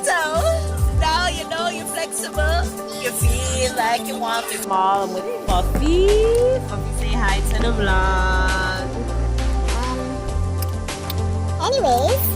toe. Now you know you're flexible. You feel like you want to small with Fluffy. Fluffy, say hi to the vlog. Anyways.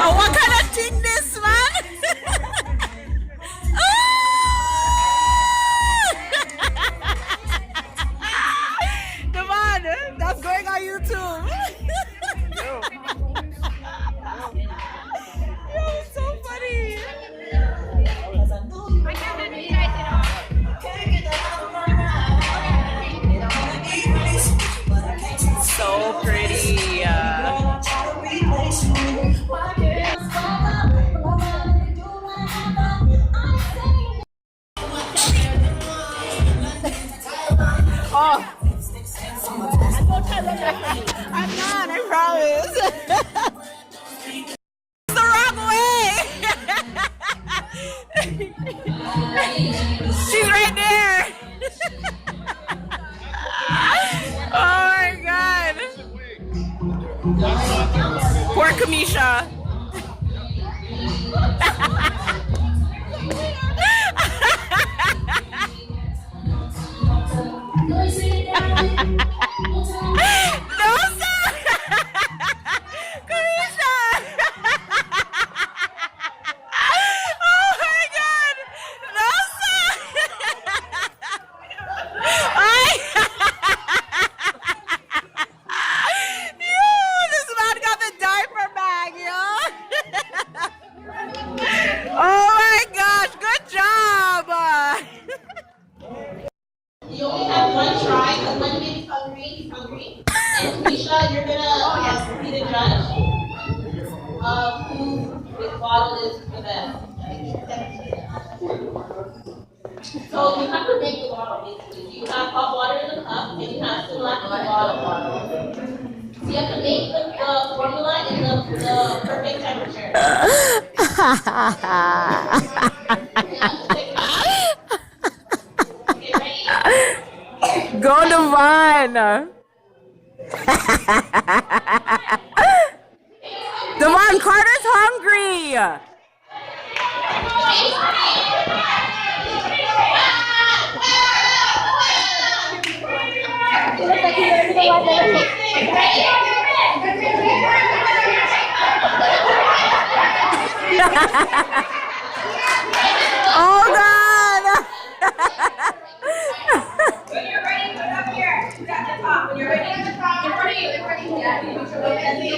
Oh, what kind of thing this, man? Oh! Come on, that's going on YouTube. Yo, it's so funny. So pretty. Oh, I'm not, I promise. It's the wrong way. She's right there. Oh my God. Poor Kamisha. No, sir! Kamisha! Oh my God! No, sir! Yo, this man got the diaper bag, yo! Oh my gosh, good job! You only have one try because when the baby's hungry, he's hungry. And Misha, you're gonna be the judge of whose bottle is the best. So you have to make the bottle basically. You have hot water in the cup and you have to let the bottle. So you have to make the formula in the perfect temperature. Okay, ready? Go Devon! Devon, Carter's hungry! Oh God! When you're ready, put it up here. You got the top. When you're ready, in front of you. In front of you.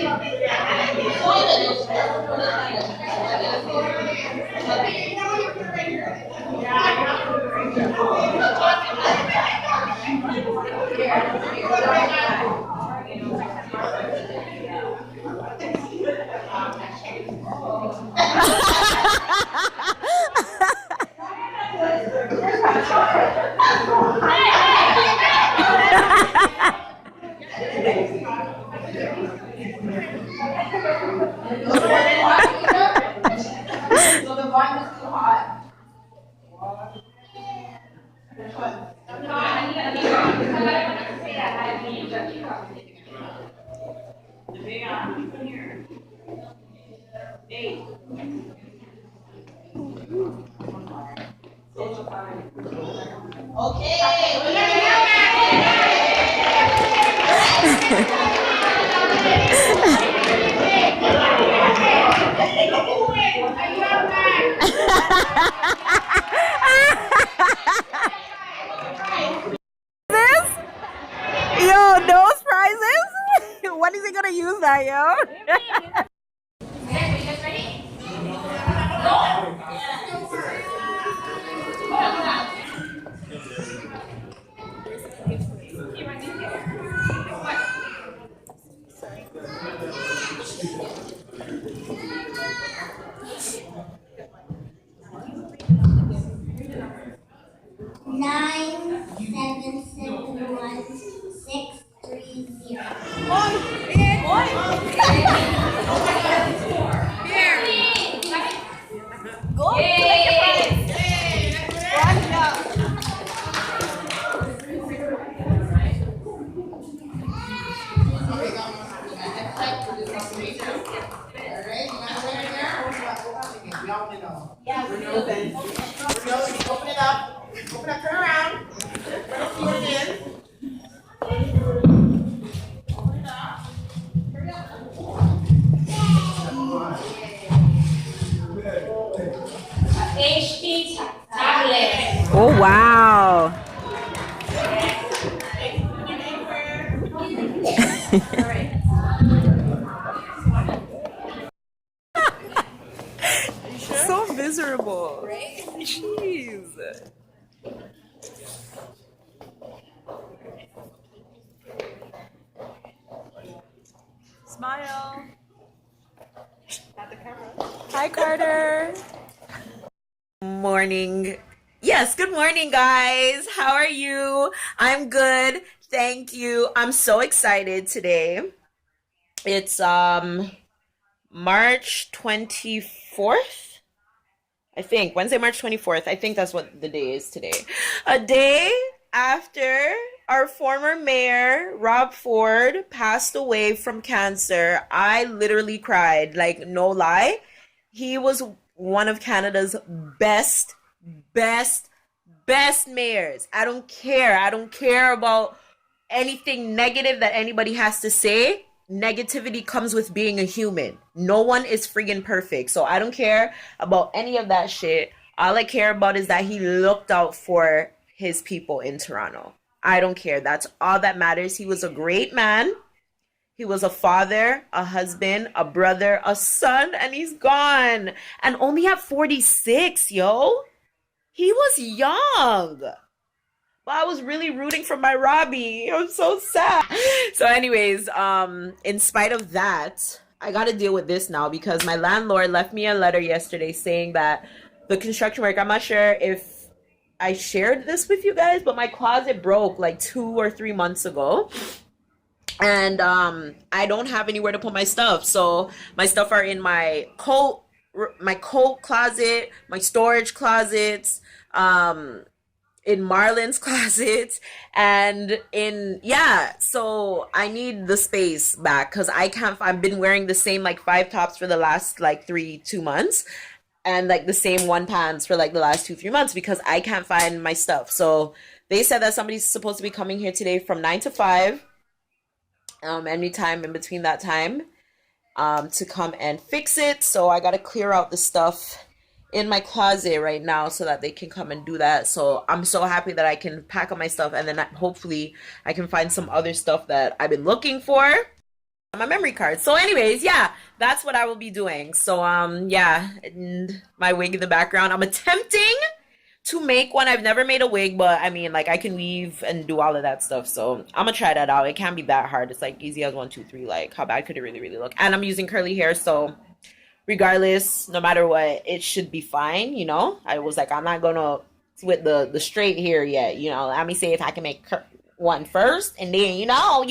So the wine was too hot. Which one? Okay. This? Yo, those prizes? When is he gonna use that, yo? Yeah, we're open. Open it up. Open up, turn around. Let us see what it is. Open it up. Hurry up. HP tablet. Oh, wow. So miserable. Right? Jeez. Smile. At the camera. Hi, Carter. Morning. Yes, good morning, guys. How are you? I'm good. Thank you. I'm so excited today. It's March 24th. I think Wednesday, March 24th. I think that's what the day is today. A day after our former mayor, Rob Ford, passed away from cancer. I literally cried, like, no lie. He was one of Canada's best, best, best mayors. I don't care. I don't care about anything negative that anybody has to say. Negativity comes with being a human. No one is friggin' perfect. So I don't care about any of that shit. All I care about is that he looked out for his people in Toronto. I don't care. That's all that matters. He was a great man. He was a father, a husband, a brother, a son, and he's gone. And only at 46, yo. He was young. But I was really rooting for my Robbie. I'm so sad. So anyways, in spite of that, I got to deal with this now because my landlord left me a letter yesterday saying that the construction work, I'm not sure if I shared this with you guys, but my closet broke like 2 or 3 months ago. And I don't have anywhere to put my stuff. So my stuff are in my coat closet, my storage closets, in Marlon's closet, and so I need the space back because I've been wearing the same like 5 tops for the last like 2 months, and like the same 1 pants for like the last 2-3 months because I can't find my stuff. So they said that somebody's supposed to be coming here today from 9 to 5, anytime in between that time, to come and fix it. So I gotta clear out the stuff in my closet right now so that they can come and do that. So I'm so happy that I can pack up my stuff, and then hopefully I can find some other stuff that I've been looking for on my memory card. So anyways, yeah, that's what I will be doing. So and my wig in the background. I'm attempting to make one. I've never made a wig, but I mean, like, I can weave and do all of that stuff. So I'm gonna try that out. It can't be that hard. It's like easy as 1, 2, 3. Like, how bad could it really look? And I'm using curly hair, so regardless, no matter what, it should be fine, you know? I was like, I'm not gonna with the straight hair yet, you know? Let me see if I can make one first, and then, you know?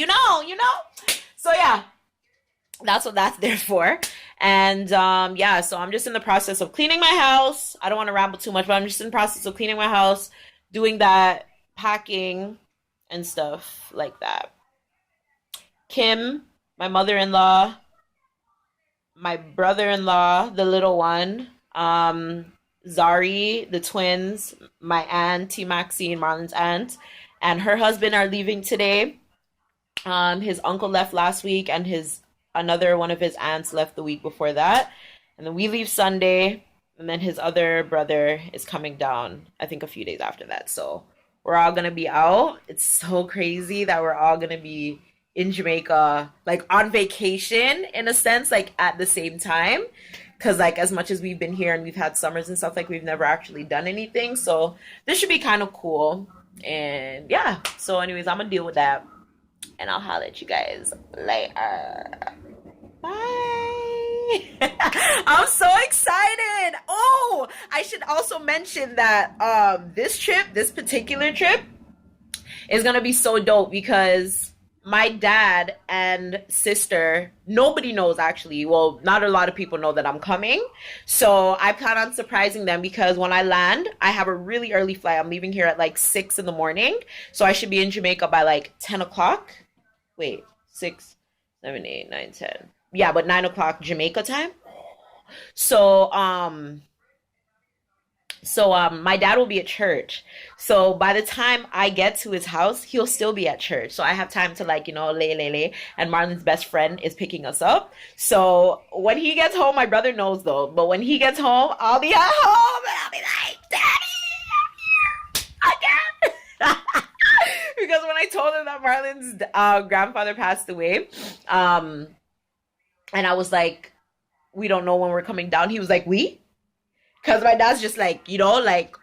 So yeah, that's what that's there for. And so I'm just in the process of cleaning my house. I don't want to ramble too much, but I'm just in the process of cleaning my house, doing that, packing, and stuff like that. Kim, my mother-in-law, my brother-in-law, the little one, Zari, the twins, my aunt, T. Maxine, Marlon's aunt, and her husband are leaving today. His uncle left last week, and another one of his aunts left the week before that. And then we leave Sunday, and then his other brother is coming down, I think a few days after that. So we're all gonna be out. It's so crazy that we're all gonna be in Jamaica, like on vacation in a sense, like at the same time. Because like as much as we've been here and we've had summers and stuff, like we've never actually done anything. So this should be kind of cool. And yeah, so anyways, I'm gonna deal with that. And I'll holler at you guys later. Bye. I'm so excited. Oh, I should also mention that this particular trip is gonna be so dope because my dad and sister, nobody knows actually. Well, not a lot of people know that I'm coming. So I plan on surprising them because when I land, I have a really early flight. I'm leaving here at like 6 in the morning. So I should be in Jamaica by like 10 o'clock. Wait, 6, 7, 8, 9, 10. Yeah, but 9 o'clock Jamaica time. So, So my dad will be at church. So by the time I get to his house, he'll still be at church. So I have time to like, lay. And Marlon's best friend is picking us up. So when he gets home, my brother knows though. But when he gets home, I'll be at home and I'll be like, Daddy, I'm here again. Because when I told him that Marlon's grandfather passed away, and I was like, we don't know when we're coming down. He was like, we? Because my dad's just like, like,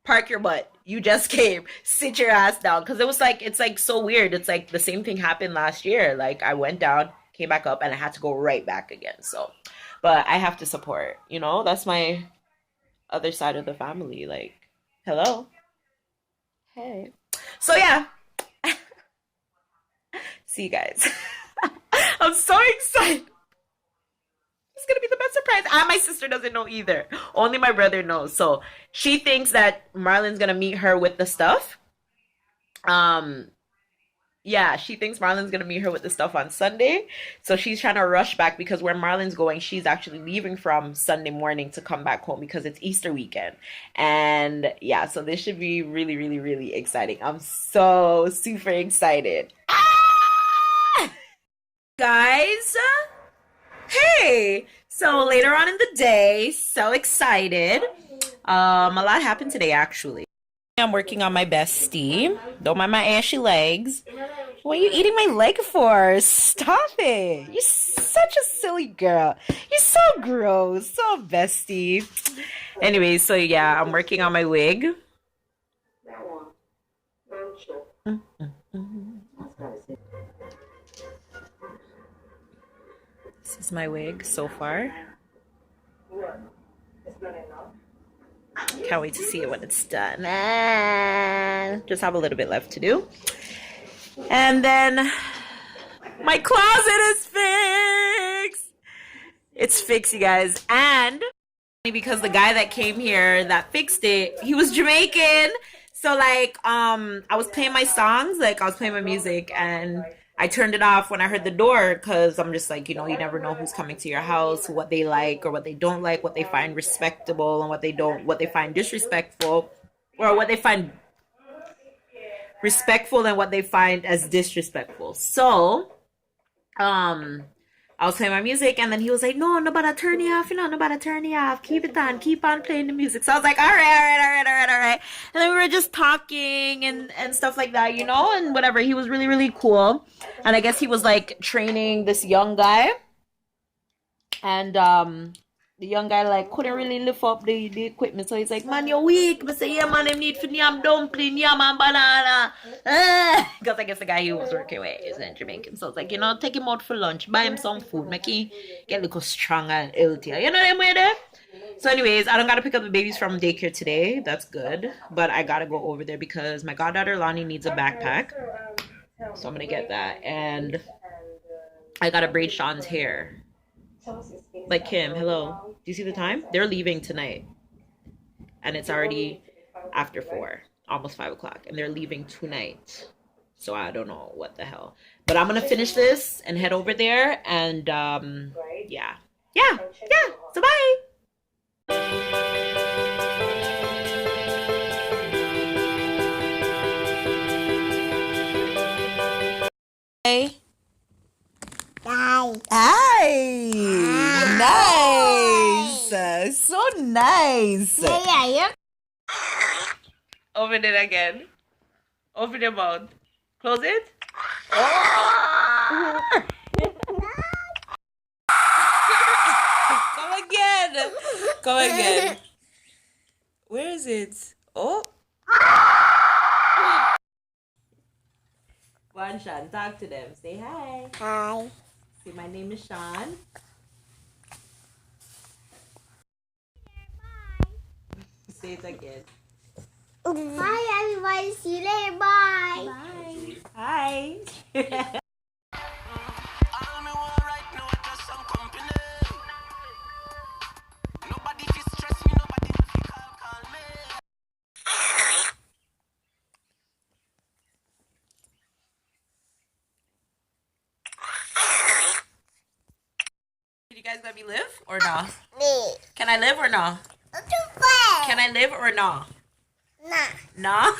park your butt. You just came. Sit your ass down. Because it was like, it's like so weird. It's like the same thing happened last year. Like I went down, came back up, and I had to go right back again. So, but I have to support, that's my other side of the family. Like, hello. Hey. So yeah. See you guys. I'm so excited. It's gonna be the best surprise. And my sister doesn't know either. Only my brother knows. So she thinks that Marlon's gonna meet her with the stuff. Yeah, she thinks Marlon's gonna meet her with the stuff on Sunday. So she's trying to rush back because where Marlon's going, she's actually leaving from Sunday morning to come back home because it's Easter weekend. And yeah, so this should be really, really, really exciting. I'm so super excited. Guys, hey, so later on in the day, so excited. A lot happened today actually. I'm working on my bestie. Don't mind my ashy legs. What are you eating my leg for? Stop it. You're such a silly girl. You're so gross. So bestie. Anyway, so yeah, I'm working on my wig. This is my wig so far. Can't wait to see it when it's done. Just have a little bit left to do. And then my closet is fixed. It's fixed, you guys. And because the guy that came here that fixed it, he was Jamaican. So like, I was playing my songs, like I was playing my music, and I turned it off when I heard the door because I'm just like, you never know who's coming to your house, what they like or what they don't like, what they find respectable and what they find disrespectful, or what they find respectful and what they find as disrespectful. So, I was playing my music and then he was like, no, nobody turn you off, nobody turn you off. Keep it on, keep on playing the music. So I was like, all right. And then we were just talking and stuff like that, and whatever. He was really, really cool. And I guess he was like training this young guy. And the young guy like couldn't really lift up the equipment. So he's like, man, you're weak. I say, yeah, man, I need for yam dumpling, yam and banana. Because I guess the guy he was working with isn't Jamaican. So it's like, take him out for lunch, buy him some food, make him get a little strong and healthier. You know them way there? So anyways, I don't got to pick up the babies from daycare today. That's good. But I got to go over there because my goddaughter Lonnie needs a backpack. So I'm going to get that. And I got to braid Sean's hair. Like Kim, hello. Do you see the time? They're leaving tonight. And it's already after 4, almost 5 o'clock. And they're leaving tonight. So I don't know what the hell. But I'm going to finish this and head over there. And yeah. So bye. Hey. Hi. Nice. So nice. Yeah. Open it again. Open your mouth. Close it. Oh. Come again. Where is it? Oh. Go on, Sean. Talk to them. Say hi. Hi. Say, my name is Sean. Say it again. Bye, everybody. See you later. Bye. Bye. Hi. You guys let me live or no? Me. Can I live or no? Too fast. Can I live or no? Nah. No?